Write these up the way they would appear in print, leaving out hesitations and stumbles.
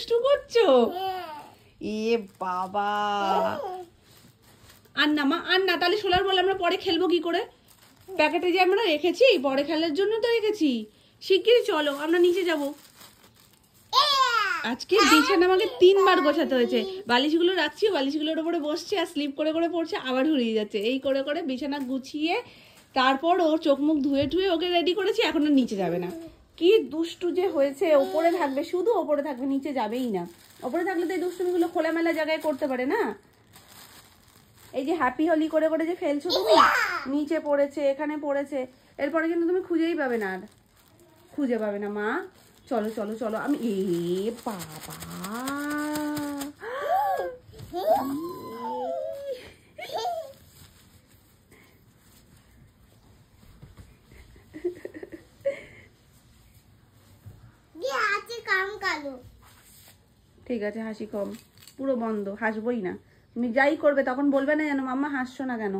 দুষ্টু করছো? এ বাবা, আর না মা, আর না। তাহলে সোলার বল আমরা পরে খেলবো কি করে? প্যাকেটে যে আমরা রেখেছি পরে খেলার জন্য তো রেখেছি। শিগগিরই চলো আমরা নিচে যাব। আজকে বিছানা আমাকে 3 বার গোছাতে হয়েছে। বালিশগুলো রাখছি, বালিশগুলোর উপরে বসছে আর স্লিপ করে করে পড়ছে, আবার ঘুরিয়ে যাচ্ছে। এই করে করে বিছানা গুছিয়ে তারপর ওর চোখ মুখ ধুয়ে ধুয়ে ওকে রেডি করেছি। এখন আর নিচে যাবে না। কি দুষ্টু যে হয়েছে, ওপরে থাকবে, শুধু ওপরে থাকবে, নিচে যাবেই না। ওপরে থাকলে তো এই দুষ্টুমিগুলো খোলামেলা জায়গায় করতে পারে না। এই যে হ্যাপি হোলি করে করে যে ফেলছো তুমি, নিচে পড়েছে, এখানে পড়েছে, এরপরে কিন্তু তুমি খুঁজেই পাবে না, আর খুঁজে পাবে না। মা চলো চলো চলো, আমি এ বাবা ঠিক আছে, হাসি কম, পুরো বন্ধ, হাসবোই না। তুমি যাই করবে তখন বলবে না যেন মাম্মা হাসছো না কেন,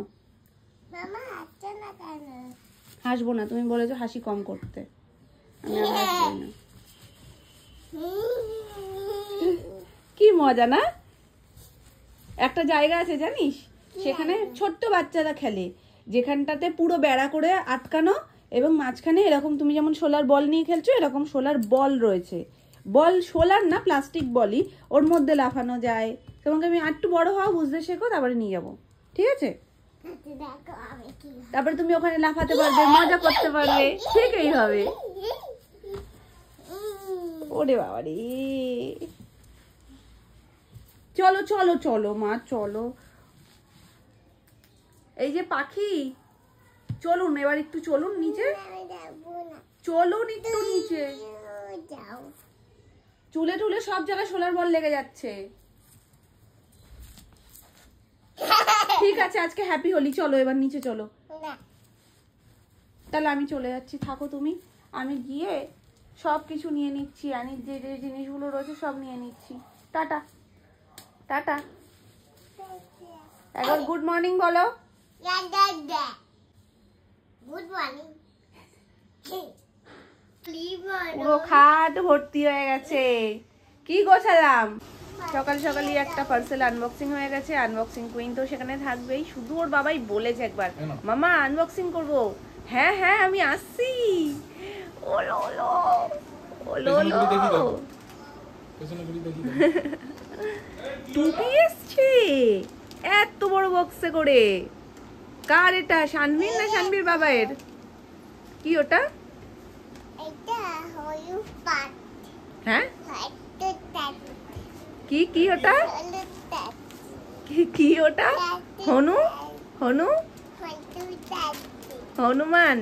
হাসবো না। তুমি বলেছো হাসি কম করতে, আমি আর হাসবোই না। কি মজা না? একটা জায়গা আছে জানিস, সেখানে ছোট্ট বাচ্চারা খেলে, যেখানটাতে পুরো বেড়া করে আটকানো, এবং মাঝখানে এরকম তুমি যেমন সোলার বল নিয়ে খেলছো এরকম সোলার বল রয়েছে। বল সোলার না, প্লাস্টিক বলই, ওর মধ্যে লাফানো যায়। তোমাকে আমি একটু বড় হওয়া বুঝতে শেখো, তারপরে নিয়ে যাবো, ঠিক আছে? তারপরে তুমি ওখানে লাফাতে পারবে, মজা করতে পারবে, ঠিক এইভাবে। ওরে বাবা রে, চলো চলো চলো মা চলো। এই যে পাখি, চলুন এবার একটু চলুন নিচে, চলুন একটু নিচে। চুলে টুলে সব জায়গায় সোলার বল লেগে যাচ্ছে। ঠিক আছে, আজকে হ্যাপি হোলি, চলো এবার নিচে চলো। তাহলে আমি চলে যাচ্ছি, থাকো তুমি। আমি গিয়ে সব কিছু নিয়ে নিচ্ছি, আনি যে যে জিনিসগুলো রয়েছে সব নিয়ে নিচ্ছি। Tata tata. একবার গুড মর্নিং বলো। Good morning. পুরো খাট ভর্তি হয়ে গেছে। কি গোছালাম? সকাল সকালই একটা পার্সেল আনবক্সিং হয়ে গেছে। আনবক্সিং কুইন তো সেখানে থাকবেই। শুধু ওর বাবাই বলেছে একবার, মামা আনবক্সিং করবো। হ্যাঁ হ্যাঁ আমি আসছি। ওলো ওলো ওলো ওলো, টুপি এসছে এত বড় বক্সে করে। কার এটা? শানভীর না শানভীর বাবার? কি ওটা? হ্যাঁ কি কি ওটা? কি ওটা? হনু হনু হনুমান।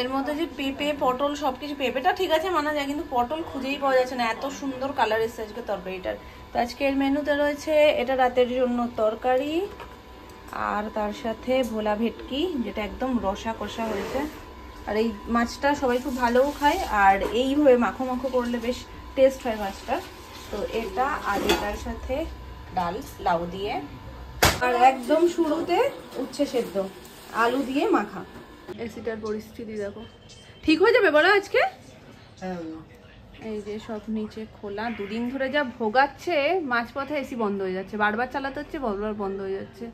এর মধ্যে যে পেঁপে পটল সবকিছু, পেঁপেটা ঠিক আছে মানা যায়, কিন্তু পটল খুঁজেই পাওয়া যাচ্ছে না। এত সুন্দর কালার এসেছে আজকে তরকারিটার। তো আজকের মেনুতে রয়েছে এটা রাতের জন্য তরকারি, আর তার সাথে ভোলা ভেটকি, যেটা একদম রসা কষা হয়েছে। আর এই মাছটা সবাই খুব ভালোও খায়, আর এইভাবে মাখো মাখো করলে বেশ টেস্ট হয় মাছটা। তো এটা, আর এটার সাথে ডাল লাউ দিয়ে, আর একদম শুরুতে উচ্ছে সেদ্ধ আলু দিয়ে মাখা। এসিটার পরিস্থিতি দেখো, ঠিক হয়ে যাবে বলো আজকে? এই যে সব নিচে খোলা, দুদিন ধরে যা ভোগাচ্ছে, মাঝপথে এসি বন্ধ হয়ে যাচ্ছে, বারবার চালাতে হচ্ছে, বারবার বন্ধ হয়ে যাচ্ছে।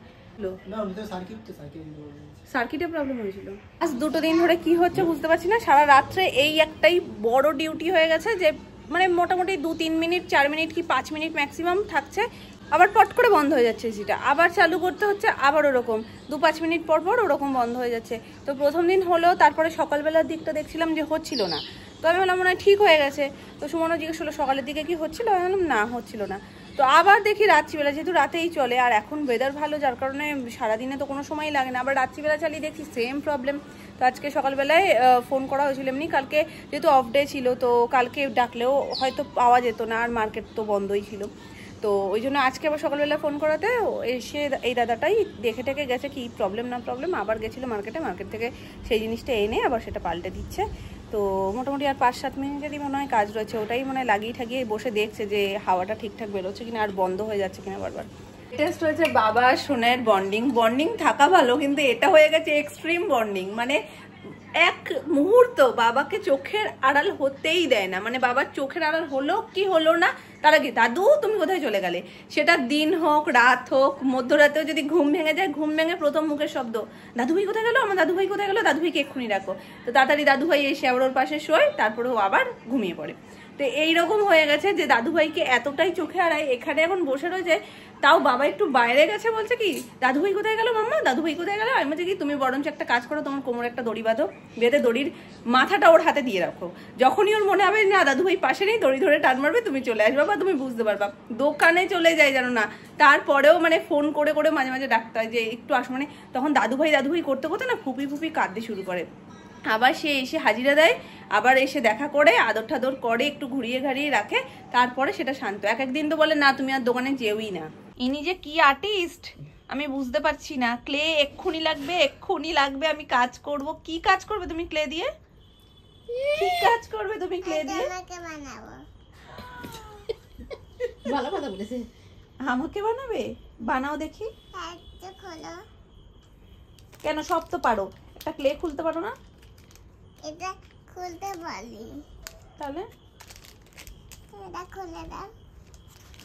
সার্কিটে প্রবলেম হয়েছিল। আজ 2 দিন ধরে কি হচ্ছে বুঝতে পারছি না। সারা রাত্রে এই একটাই বড় ডিউটি হয়ে গেছে, যে মানে মোটামুটি 2-3 মিনিট 4 মিনিট কি 5 মিনিট ম্যাক্সিমাম থাকছে, আবার পট করে বন্ধ হয়ে যাচ্ছে এসিটা, আবার চালু করতে হচ্ছে, আবার ওরকম 2-5 মিনিট পর পর ওরকম বন্ধ হয়ে যাচ্ছে। তো প্রথম দিন হলো, তারপরে সকালবেলার দিকটা দেখছিলাম যে হচ্ছিল না। তো আমি বললাম মনে হয় ঠিক হয়ে গেছে। তো সুমনও জিজ্ঞেস করলো সকালের দিকে কি হচ্ছিল, আমি বললাম না হচ্ছিল না। তো আবার দেখি রাত্রিবেলা, যেহেতু রাতেই চলে, আর এখন ওয়েদার ভালো, যার কারণে সারাদিনে তো কোনো সময়ই লাগে না, আবার রাত্রিবেলা চালিয়ে দেখছি সেম প্রবলেম। তো আজকে সকালবেলায় ফোন করা হয়েছিল এমনি, কালকে যেহেতু অফ ডে ছিল, তো কালকে ডাকলেও হয়তো পাওয়া যেত না, আর মার্কেট তো বন্ধই ছিল। তো ওই জন্য আজকে আবার সকালবেলা ফোন করাতে এসে এই দাদাটাই দেখে টেকে গেছে কি প্রবলেম না প্রবলেম, আবার গেছিলো মার্কেট থেকে সেই জিনিসটা এনে আবার সেটা পাল্টে দিচ্ছে। তো মোটামুটি আর 5-7 মিনিটেরই মনে হয় কাজ রয়েছে, ওটাই মনে হয় লাগিয়ে ঠাগিয়ে বসে দেখছে যে হাওয়াটা ঠিকঠাক বেরোচ্ছে কিনা, আর বন্ধ হয়ে যাচ্ছে কিনা বারবার। টেস্ট হয়েছে বাবা সোনার বন্ডিং থাকা ভালো, কিন্তু এটা হয়ে গেছে এক্সট্রিম বন্ডিং। মানে এক মুহূর্ত বাবাকে চোখের আড়াল হতেই দেয় না, মানে বাবার চোখের আড়াল হলো কি হলো না তার আগে দাদু তুমি কোথায় চলে গেলে, সেটা দিন হোক রাত হোক মধ্যরাতেও যদি ঘুম ভেঙে যায়, ঘুম ভেঙে প্রথম মুখের শব্দ দাদুভাই কোথায় গেলো, আমার দাদুভাই কোথায় গেলো, দাদুভাইকে এক্ষুনি রাখো। তো তাড়াতাড়ি দাদুভাই এসে আবার ওর পাশে শোয়, তারপরে ও আবার ঘুমিয়ে পড়ে। তো এইরকম হয়ে গেছে যে দাদুভাইকে এতটাই চোখে আড়ায়, এখানে এখন বসে রয়েছে, তাও বাবা একটু বাইরে গেছে, বলছে কি দাদুভাই কোথায় গেল মাম্মা, দাদুভাই কোথায় গেল। আমি বলছি কি তুমি বরঞ্চ একটা কাজ করো, তোমার কোমরে একটা দড়ি বাঁধো, বেঁধে দড়ির মাথাটা ওর হাতে দিয়ে রাখো, যখনই ওর মনে হবে না দাদুভাই পাশে নেই, দড়ি ধরে টান মারবে, তুমি চলে আসবে বা তুমি বুঝতে পারবা। দোকানে চলে যায় জানো না, তারপরেও মানে ফোন করে করে মাঝে মাঝে ডাকতে হয় যে একটু আসো, মানে তখন দাদুভাই দাদুভাই করতে করতে না ফুপি ফুপি কাঁদতে শুরু করে। আবার সে এসে হাজিরা দেয়, আবার এসে দেখা করে আদর ঠাদর করে, একটু ঘুরিয়ে ঘাড়িয়ে রাখে, তারপরে সেটা শান্ত। এক একদিন তো বলে না তুমি আর দোকানে যেওই না। ইনি যে কি আর্টিস্ট আমি বুঝতে পারছি না। ক্লে এক্ষুনি লাগবে, এক্ষুনি লাগবে, আমি কাজ করব। কি কাজ করবে তুমি ক্লে দিয়ে? কি কাজ করবে তুমি ক্লে দিয়ে? ভালো কথা বলেছে। আমাকে বানাবে? বানাও দেখি। কেন সব তো পারো, একটা ক্লে খুলতে পারো না? এটা খুলতে পারি। তাহলে এটা খুলে দাও।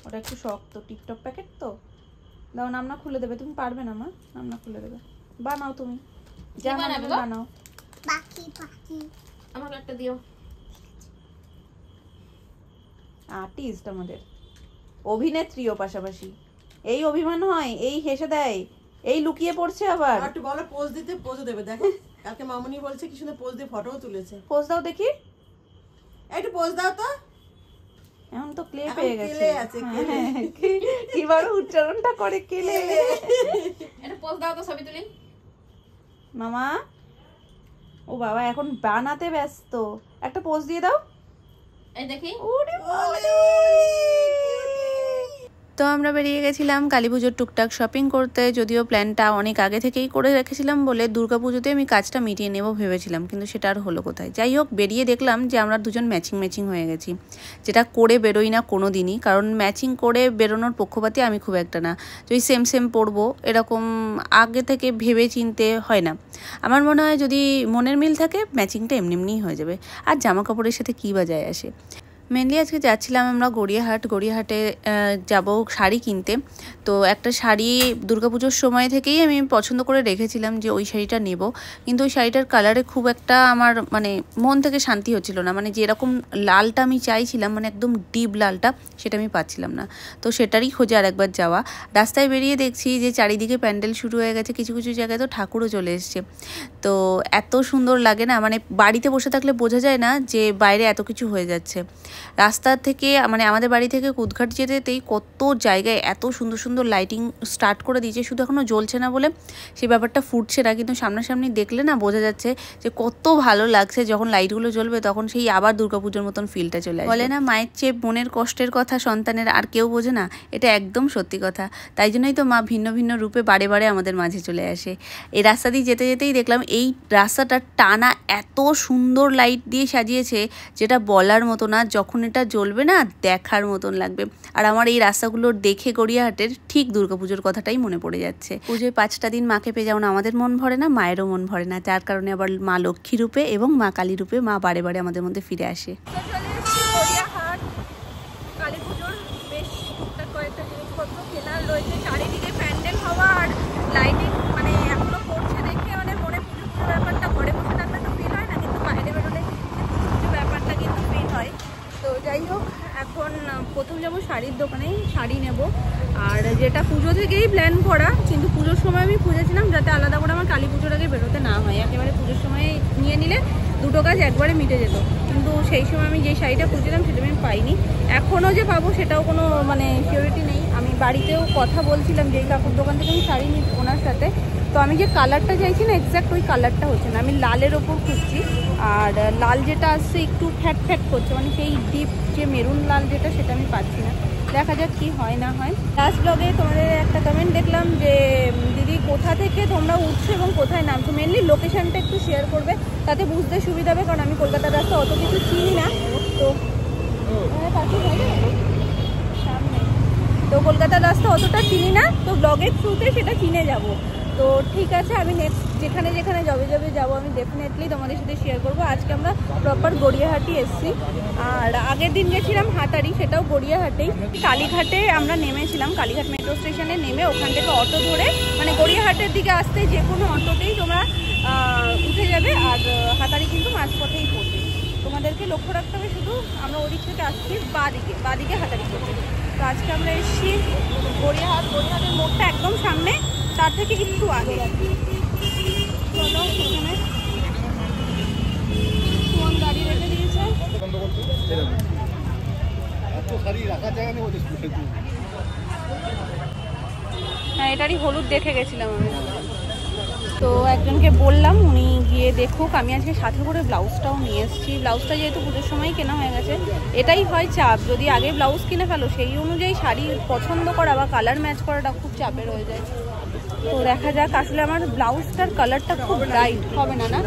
ওটা একটু শক্ত, টিকটক প্যাকেট তো। দাও, নাম না খুলে দেবে। তুমি পারবে না মা, নাম না খুলে দেবে। বানাও তুমি, যা বানাবে বানাও। পাখি পাখি আমাকে একটা দিও। আর্টিস্ট আমাদের, অভিনেত্রীও পাশাপাশি। এই অভিমান হয়, এই হেসে দেয়, এই লুকিয়ে পড়ছে আবার। একটু বলো পোজ দিতে, পোজও দেবে। দেখো কালকে মামুনি বলছে কি সুন্দর পোজ দিয়ে ফটোও তুলেছে। পোজ দাও দেখি, একটু পোজ দাও তো। এখন তো ক্লে পেয়ে গেছে। কেলে আছে, কেলে। কিবার উচ্চারণটা করে কেলে। এটা পোজ দাও তো, ছবি তুলি। মামা, ও বাবা এখন বানাতে ব্যস্ত, একটা পোজ দিয়ে দাও। এই দেখি। ওরে বাবা। তো আমরা বেরিয়ে গেছিলাম কালীপুজোর টুকটাক শপিং করতে। যদিও প্ল্যানটা অনেক আগে থেকেই করে রেখেছিলাম বলে দুর্গাপুজোতে আমি কাজটা মিটিয়ে নেব ভেবেছিলাম, কিন্তু সেটা আর হলো কোথায়। যাই হোক, বেরিয়ে দেখলাম যে আমরা দুজন ম্যাচিং ম্যাচিং হয়ে গেছি, যেটা করে বেরোই না কোনো দিনই, কারণ ম্যাচিং করে বেরোনোর পক্ষপাতী আমি খুব একটা না। যদি সেম সেম পরবো এরকম আগে থেকে ভেবে চিনতে হয় না। আমার মনে হয় যদি মনের মিল থাকে ম্যাচিংটা এমনি এমনিই হয়ে যাবে, আর জামা কাপড়ের সাথে কী বা যায় আসে। মেনলি আজকে যাচ্ছিলাম আমরা গড়িয়াহাটে যাব শাড়ি কিনতে। তো একটা শাড়ি দুর্গাপুজোর সময় থেকেই আমি পছন্দ করে রেখেছিলাম যে ওই শাড়িটা নেব, কিন্তু ওই শাড়িটার কালারে খুব একটা আমার মানে মন থেকে শান্তি হচ্ছিল না। মানে যেরকম লালটা আমি চাইছিলাম, মানে একদম ডিপ লালটা, সেটা আমি পাচ্ছিলাম না। তো সেটারই খোঁজে আরেকবার যাওয়া। রাস্তায় বেরিয়ে দেখছি যে চারিদিকে প্যান্ডেল শুরু হয়ে গেছে, কিছু কিছু জায়গায় তো ঠাকুরও চলে এসছে। তো এত সুন্দর লাগে না, মানে বাড়িতে বসে থাকলে বোঝা যায় না যে বাইরে এত কিছু হয়ে যাচ্ছে। রাস্তা থেকে মানে আমাদের বাড়ি থেকে কুদঘাট যেতেই কত জায়গায় এত সুন্দর সুন্দর লাইটিং স্টার্ট করে দিয়েছে, শুধু এখনও জ্বলছে না বলে সেই ব্যাপারটা ফুটছে না, কিন্তু সামনাসামনি দেখলে না বোঝা যাচ্ছে যে কত ভালো লাগছে। যখন লাইটগুলো জ্বলবে তখন সেই আবার দুর্গাপুজোর মতন ফিলটা চলে আসবে। বলে না মায়ের চেয়ে মনের কষ্টের কথা সন্তানের আর কেউ বোঝে না, এটা একদম সত্যি কথা। তাই জন্যই তো মা ভিন্ন ভিন্ন রূপে বারে বারে আমাদের মাঝে চলে আসে। এই রাস্তা দিয়ে যেতে যেতেই দেখলাম এই রাস্তাটা টানা এত সুন্দর লাইট দিয়ে সাজিয়েছে, যেটা বলার মতো না। যখন এটা জ্বলবে না দেখার মতন লাগবে। আর আমার এই রাস্তাগুলোর দেখে গড়িয়াহাটের ঠিক দুর্গাপুজোর কথাটাই মনে পড়ে যাচ্ছে। পুজোয় 5টা দিন মাকে পেয়ে যেমন আমাদের মন ভরে না, মায়েরও মন ভরে না, যার কারণে আবার মা লক্ষ্মী রূপে এবং মা কালী রূপে মা বারে বারে আমাদের মধ্যে ফিরে আসে। কালীপুজোর বেশ টুকটাক কয়েকটা জিনিসপত্র কেনার রয়েছে। চারিদিকে প্যান্ডেল হওয়া আর লাইটিং মানে এখনো করছে দেখে মানে মনে পুজো পুজো ব্যাপারটা, ঘরে বসে থাকলে তো ফিল হয় না, কিন্তু বাইরে বেরোলে পুজো ব্যাপারটা কিন্তু ফিল হয়। তো যাই হোক, এখন প্রথম যাবো শাড়ির দোকানে, শাড়ি নেব। আর যেটা পুজো থেকেই প্ল্যান করা, কিন্তু পুজোর সময় আমি খুঁজেছিলাম যাতে আলাদা করে আমার কালী পুজোর আগে বেরোতে না হয়, একেবারে পুজোর সময় নিয়ে নিলে দুটো কাজ একবারে মিটে যেত। কিন্তু সেই সময় আমি যে শাড়িটা খুঁজছিলাম সেটা আমি পাইনি। এখনও যে পাবো সেটাও কোনো মানে সিওরিটি নেই। আমি বাড়িতেও কথা বলছিলাম যে এই কাপড় দোকান থেকে আমি শাড়ি নিই ওনার সাথে, তো আমি যে কালারটা চাইছি না এক্স্যাক্ট ওই কালারটা হচ্ছে না। আমি লালের ওপর খুঁজছি, আর লাল যেটা আসছে একটু ফ্যাট ফ্যাট করছে, মানে সেই ডিপ যে মেরুন লাল যেটা সেটা আমি পাচ্ছি না। দেখা যাক কি হয় না হয়। লাস্ট ব্লগে তোমাদের একটা কমেন্ট দেখলাম যে দিদি কোথা থেকে তোমরা উঠছো এবং কোথায় নামছো, মেনলি লোকেশানটা একটু শেয়ার করবে, তাতে বুঝতে সুবিধা হবে, কারণ আমি কলকাতার রাস্তা অত কিছু চিনি না। তো সামনে তো কলকাতার রাস্তা অতটা চিনি না, তো ব্লগের থ্রুতে সেটা চিনে যাব। তো তো ঠিক আছে, আমি নেক্সট যেখানে যেখানে যবে যাবো আমি ডেফিনেটলি তোমাদের সাথে শেয়ার করবো। আজকে আমরা প্রপার গড়িয়াহাটি এসেছি, আর আগের দিন গেছিলাম হাতারি, সেটাও গড়িয়াহাটেই। কালীঘাটে আমরা নেমেছিলাম, কালীঘাট মেট্রো স্টেশনে নেমে ওখান থেকে অটো ধরে মানে গড়িয়াহাটের দিকে আসতে যে কোনো অটোতেই তোমরা উঠে যাবে, আর হাতারি কিন্তু মাঝপথেই পড়বে। তোমাদেরকে লক্ষ্য রাখতে হবে শুধু আমরা ওদিক থেকে আসছি বাদিকে হাতারি পড়বে। তো আজকে আমরা এসেছি গড়িয়াহাটের মোড়টা একদম সামনে, তার থেকে একটু আগে। চলো, এখানে ফোন গাড়ি রেখে দিয়েছে। হ্যাঁ, এটারই হলুদ দেখে গেছিলাম আমি। তো একজনকে বললাম উনি গিয়ে দেখুক। আমি আজকে সাথে করে ব্লাউজটাও নিয়ে এসেছি। ব্লাউজটা যেহেতু পুজোর সময় কেনা হয়ে গেছে, এটাই হয় চাপ, যদি আগে ব্লাউজ কিনে ফেলো সেই অনুযায়ী শাড়ি পছন্দ করা বা কালার ম্যাচ করাটা খুব চাপের হয়ে যায়। তো দেখা যাক, আসলে আমার ব্লাউজটার কালারটা খুব ব্রাইট হবে না, না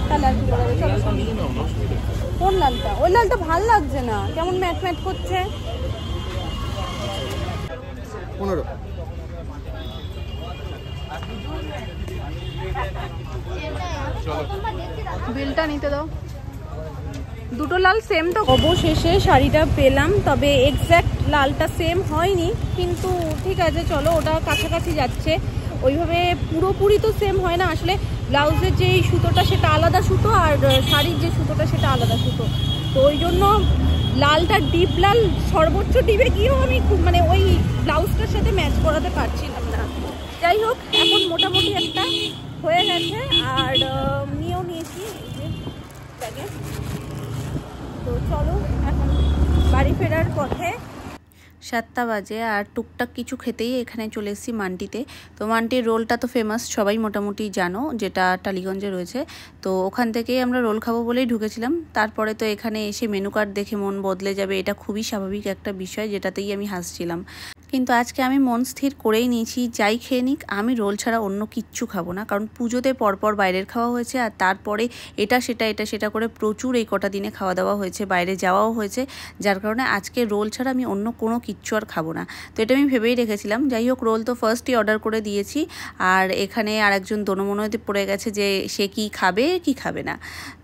কালার কি করা যাবে? কোন লালটা? ওই লালটা ভাল লাগছে না, কেমন ম্যাট ম্যাট করছে। 15 বিলটা নিতে দাও। দুটো লাল সেম তো। অবশেষে শাড়িটা পেলাম, তবে এক্স্যাক্ট লালটা সেম হয়নি, কিন্তু ঠিক আছে চলো, ওটা কাছাকাছি যাচ্ছে। ওইভাবে পুরোপুরি তো সেম হয় না, আসলে ব্লাউজের যে সুতোটা সেটা আলাদা সুতো, আর শাড়ির যে সুতোটা সেটা আলাদা সুতো। তো ওই জন্য লালটা ডিপ লাল সর্বোচ্চ ডিপে গিয়েও আমি মানে ওই ব্লাউজটার সাথে ম্যাচ করাতে পারছিলাম না। যাই হোক, এখন মোটামুটি একটা হয়ে গেছে, আর নিয়েও নিয়েছি ব্যাগে। তো চলো, এখন বাড়ি ফেরার পথে 7টা বাজে, আর টুকটাক কিছু খেতেই এখানে চলে এসেছি মান্টিতে। তো মান্টির রোলটা তো ফেমাস, সবাই মোটামুটি জানো, যেটা টালিগঞ্জে রয়েছে। তো ওখান থেকেই আমরা রোল খাবো বলেই ঢুকেছিলাম। তারপরে তো এখানে এসে মেনু কার্ড দেখে মন বদলে যাবে, এটা খুবই স্বাভাবিক একটা বিষয়, যেটাতেই আমি হাসছিলাম। কিন্তু আজকে আমি মন স্থির করেই নিয়েছি, যাই খেয়ে নিক আমি রোল ছাড়া অন্য কিচ্ছু খাবো না। কারণ পুজোতে পরপর বাইরের খাওয়া হয়েছে, আর তারপরে এটা সেটা করে প্রচুর এই কটা দিনে খাওয়া দাওয়া হয়েছে, বাইরে যাওয়াও হয়েছে, যার কারণে আজকে রোল ছাড়া আমি অন্য কোনো কিচ্ছু আর খাবো না। তো এটা আমি ভেবেই রেখেছিলাম। যাই হোক, রোল তো ফার্স্টই অর্ডার করে দিয়েছি, আর এখানে আরেকজন দোনোমনোতে পড়ে গেছে যে সে কি খাবে কি খাবে না।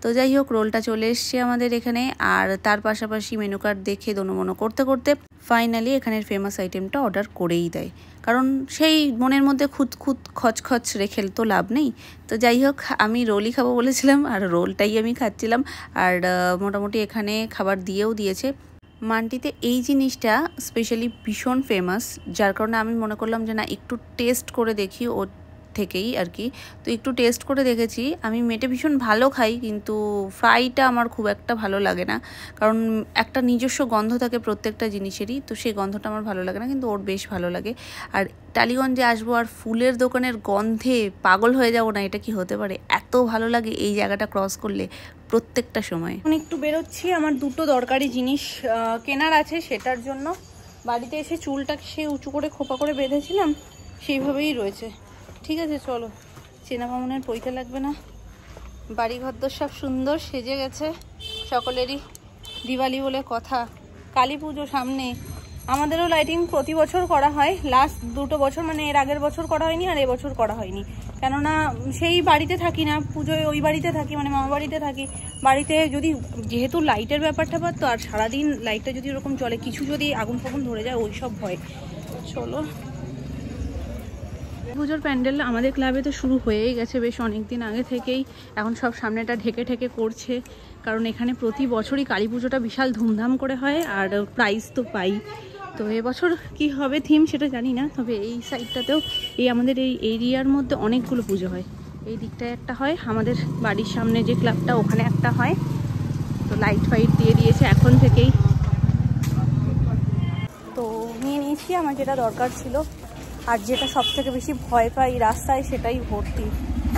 তো যাই হোক, রোলটা চলে এসছে আমাদের এখানে, আর তার পাশাপাশি মেনু কার্ড দেখে দোনোমনো করতে করতে ফাইনালি এখানের ফেমাস আইটেমটা অর্ডার করেই দেয়। কারণ সেই মনের মধ্যে খুঁত খচ রেখে তো লাভ নেই। তো যাই হোক, আমি রোলই খাবো বলেছিলাম, আর রোলটাই আমি খাচ্ছিলাম। আর মোটামুটি এখানে খাবার দিয়েও দিয়েছে। মান্টিতে এই জিনিসটা স্পেশালি ভীষণ ফেমাস, যার কারণে আমি মনে করলাম যে না, একটু টেস্ট করে দেখি ওর থেকেই আর কি। তো একটু টেস্ট করে দেখেছি। আমি মেটে ভীষণ ভালো খাই, কিন্তু ফ্রাইটা আমার খুব একটা ভালো লাগে না, কারণ একটা নিজস্ব গন্ধ থাকে প্রত্যেকটা জিনিসেরই, তো সেই গন্ধটা আমার ভালো লাগে না, কিন্তু ওর বেশ ভালো লাগে। আর টালিগঞ্জে আসবো আর ফুলের দোকানের গন্ধে পাগল হয়ে যাবো না, এটা কি হতে পারে? এত ভালো লাগে এই জায়গাটা ক্রস করলে প্রত্যেকটা সময়। এখন একটু বেরোচ্ছি, আমার দুটো দরকারি জিনিস কেনার আছে, সেটার জন্য। বাড়িতে এসে চুলটাকে সে উঁচু করে খোপা করে বেঁধেছিলাম, সেইভাবেই রয়েছে। ঠিক আছে চলো, চেনা বামুনের পইতে লাগবে না। বাড়িঘর তো সব সুন্দর সেজে গেছে, সকলেরই দিওয়ালি বলে কথা। কালী পুজো সামনে, আমাদেরও লাইটিং প্রতি বছর করা হয়। লাস্ট 2 বছর, মানে এর আগের বছর করা হয়নি, আর এবছর করা হয়নি, কেননা সেই বাড়িতে থাকি না, পুজোয় ওই বাড়িতে থাকি, মানে মামা বাড়িতে থাকি। বাড়িতে যদি যেহেতু লাইটের ব্যাপারটা তো, আর সারাদিন লাইটটা যদি ওরকম চলে, কিছু যদি আগুন ফাগুন ধরে যায়, ওই সব ভয়। চলো, পুজোর প্যান্ডেল আমাদের ক্লাবে তো শুরু হয়েই গেছে বেশ অনেক দিন আগে থেকেই। এখন সব সামনেটা ঢেকে করছে, কারণ এখানে প্রতি বছরই কালী পুজোটা বিশাল ধুমধাম করে হয়, আর প্রাইজ তো পাই। তো এবছর কি হবে থিম সেটা জানি না, তবে এই সাইডটাতেও এই আমাদের এই এরিয়ার মধ্যে অনেকগুলো পুজো হয়। এই দিকটায় একটা হয়, আমাদের বাড়ির সামনে যে ক্লাবটা ওখানে একটা হয়। তো লাইট ফাইট দিয়ে দিয়েছে এখন থেকেই। তো নিয়ে নিয়েছি আমার যেটা দরকার ছিল, আর যেটা সব থেকে বেশি ভয় পাই রাস্তায় সেটাই ভর্তি।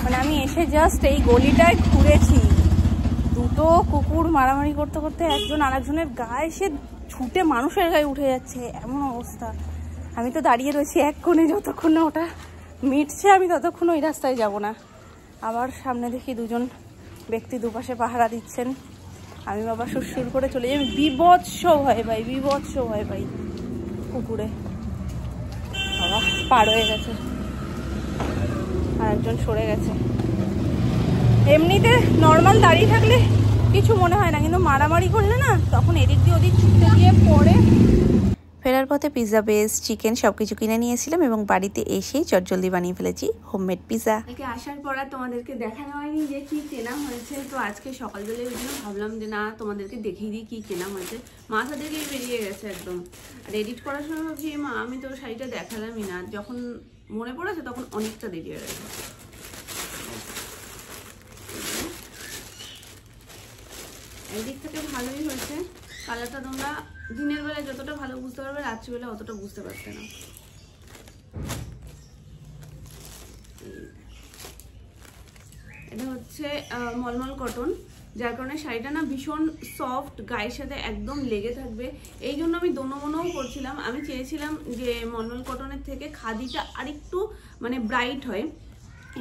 মানে আমি এসে জাস্ট এই গলিটায় ঘুরেছি, দুটো কুকুর মারামারি করতে করতে একজন আরেকজনের গায়ে এসে ছুটে মানুষের গায়ে উঠে যাচ্ছে, এমন অবস্থা। আমি তো দাঁড়িয়ে রয়েছি এক কোণে, যতক্ষণ না ওটা মিটছে আমি ততক্ষণ ওই রাস্তায় যাব না। আবার সামনে দেখি দুজন ব্যক্তি দুপাশে পাহারা দিচ্ছেন, আমি বাবা সুরসুর করে চলে যাই। বিভৎস ভয় পাই কুকুরে। বাবা পার হয়ে গেছে, আর একজন সরে গেছে। এমনিতে নর্মাল দাঁড়িয়ে থাকলে কিছু মনে হয় না, কিন্তু মারামারি করলে না তখন এদিক দিয়ে ওদিক ছুটতে গিয়ে পড়ে। ফেরার পথে পিৎজা বেস চিকেন সব কিছু কিনে নিয়েছিলাম এবং বাড়িতে এসেই চটজলদি বানিয়ে ফেলেছি হোমমেড পিৎজা। একে আসার পর আর তোমাদেরকে দেখানো হয়নি যে কি কেনা হয়েছে, তো আজকে সকালবেলায় ওই জন্য ভাবলাম যে না তোমাদেরকে দেখিয়ে দিই কি কেনা হয়েছে। মাথা থেকেই বেরিয়ে গেছে একদম। আর এডিট করার সময় ভাবছি মা আমি তো শাড়িটা দেখালামই না, যখন মনে পড়েছে তখন অনেকটা দেরি হয়ে গেছে। এই দিক থেকে ভালোই হয়েছে। কালারটা তোমরা দিনের বেলায় যতটা ভালো বুঝতে পারবে রাত্রিবেলা অতটা বুঝতে পারছে না। এটা হচ্ছে মলমল কটন, যার কারণে শাড়িটা না ভীষণ সফট, গায়ের সাথে একদম লেগে থাকবে। এই জন্য আমি দোনো করছিলাম। আমি চেয়েছিলাম যে মলমল কটনের থেকে খাদিটা আরেকটু মানে ব্রাইট হয়,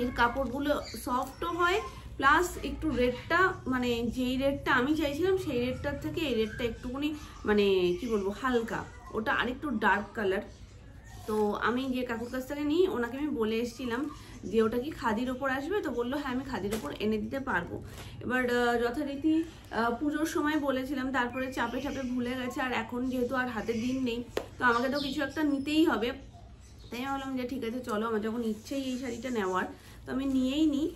এর কাপড়গুলো সফটও হয়, প্লাস একটু রেডটা মানে যেই রেডটা আমি চাইছিলাম সেই রেডটার থেকে এই রেডটা একটুখানি মানে কি বলবো হালকা, ওটা আরেকটু ডার্ক কালার। তো আমি যে কাকুর কাছ থেকে নিই ওনাকে আমি বলে এসেছিলাম যে ওটা কি খাদির ওপর আসবে, তো বললো হ্যাঁ আমি খাদির ওপর এনে দিতে পারবো। এবার যথারীতি পুজোর সময় বলেছিলাম, তারপরে চাপে ভুলে গেছে, আর এখন যেহেতু আর হাতে দিন নেই তো আমাকে তো কিছু একটা নিতেই হবে। তাই আমি বললাম যে ঠিক আছে চলো, আমার যখন ইচ্ছেই এই শাড়িটা নেওয়ার তো আমি নিয়েই নিই।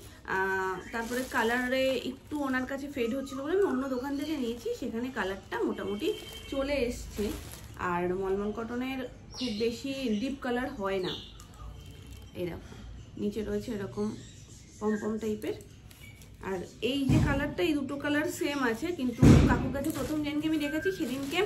তারপরে কালারে একটু ওনার কাছে ফেড হচ্ছিলো বলে আমি অন্য দোকান থেকে নিয়েছি, সেখানে কালারটা মোটামুটি চলে এসছে। আর মলমল কটনের খুব বেশি ডিপ কালার হয় না, এরকম নিচে রয়েছে এরকম পমপম টাইপের। আর এই যে কালারটা, এই দুটো কালার সেম আছে, কিন্তু কাকুর কাছে প্রথম যেদিনকে আমি দেখেছি সেদিনকে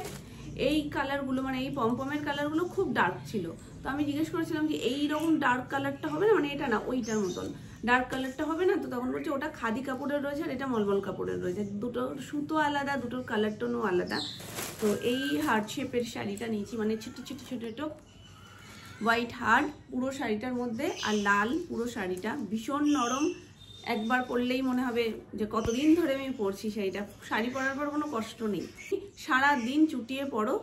এই কালারগুলো মানে এই পমপমের কালারগুলো খুব ডার্ক ছিল। তো আমি জিজ্ঞেস করেছিলাম যে এইরকম ডার্ক কালারটা হবে না, মানে এটা না ওইটার মতন ডার্ক কালারটা হবে না, তো তখন বলছে ওটা খাদি কাপড়ের রয়েছে আর এটা মলমল কাপড়ের রয়েছে, দুটোর সুতো আলাদা, দুটোর কালার টোনও আলাদা। তো এই হার্ট শেপের শাড়িটা নিয়েছি, মানে ছোটো ছোটো হোয়াইট হার্ট পুরো শাড়িটার মধ্যে, আর লাল পুরো শাড়িটা ভীষণ নরম, একবার পরলেই মনে হবে যে কতদিন ধরে আমি পরছি শাড়িটা। শাড়ি পরার পর কোনো কষ্ট নেই, সারা দিন চুটিয়ে পরো,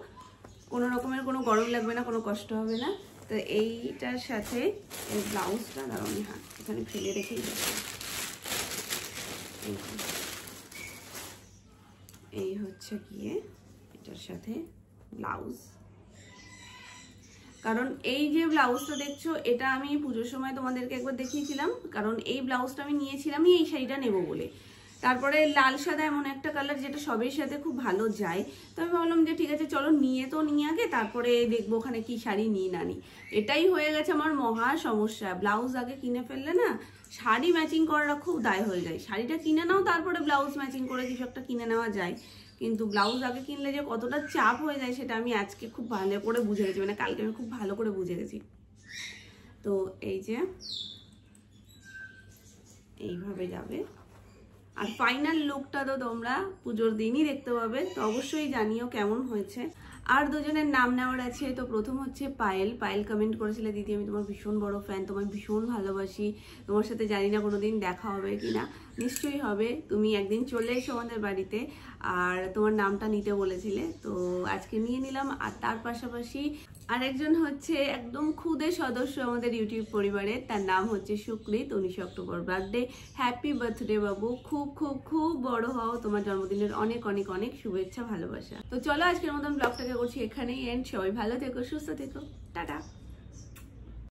কোনো রকমের কোনো গরম লাগবে না, কোনো কষ্ট হবে না। তো এইটার সাথে এই ব্লাউজটা দাঁড়ানি হাত এখানে ফেলে রেখেই যাচ্ছে। এই হচ্ছে গিয়ে এটার সাথে ব্লাউজ। কারণ এই যে ব্লাউজটা দেখছো এটা আমি পুজোর সময় তোমাদেরকে একবার দেখিয়েছিলাম, কারণ এই ব্লাউজটা আমি নিয়েছিলামই এই শাড়িটা নেবো বলে। তারপরে লাল সাদা এমন একটা কালার যেটা সবের সাথে খুব ভালো যায়, তো আমি ভাবলাম যে ঠিক আছে চলো নিয়ে আগে, তারপরে দেখবো ওখানে কি শাড়ি নিই না নিই। এটাই হয়ে গেছে আমার মহা সমস্যা, ব্লাউজ আগে কিনে ফেললে না শাড়ি ম্যাচিং করাটা খুব দায় হয়ে যায়। শাড়িটা কিনে নাও তারপরে ব্লাউজ ম্যাচিং করে কিছু একটা কিনে নেওয়া যায়, কিন্তু ব্লাউজ আগে কিনলে যে কতটা চাপ হয়ে যায় সেটা আমি আজকে খুব ভালো করে বুঝে গেছি, মানে কালকে আমি খুব ভালো করে বুঝে গেছি। তো এই যে এইভাবে যাবে, আর ফাইনাল লুকটা তো তোমরা পুজোর দিনই দেখতে পাবে। তো অবশ্যই জানিও কেমন হয়েছে। আর দুজনের নাম নেওয়ার আছে। তো প্রথম হচ্ছে পায়েল। পায়েল কমেন্ট করেছিলে দিদি আমি তোমার ভীষণ বড় ফ্যান, তোমায় ভীষণ ভালোবাসি, তোমার সাথে জানি না কোনোদিন দেখা হবে কিনা, নিশ্চয়ই হবে, তুমি একদিন চলে এসো আমাদের বাড়িতে, আর তোমার নামটা নিতে বলেছিলে তো আজকে নিয়ে নিলাম। আর তার পাশাপাশি আরেকজন হচ্ছে একদম খুদে সদস্য আমাদের ইউটিউব পরিবারের, তার নাম হচ্ছে সুকৃত, 19 অক্টোবর বার্থডে। হ্যাপি বার্থডে বাবু, খুব খুব খুব বড় হও, তোমার জন্মদিনের অনেক অনেক অনেক শুভেচ্ছা ভালোবাসা। তো চলো আজকের মতন ব্লগটাকে করছি এখানেই এন্ড। সবাই ভালো থেকো, সুস্থ থেকো, টাটা।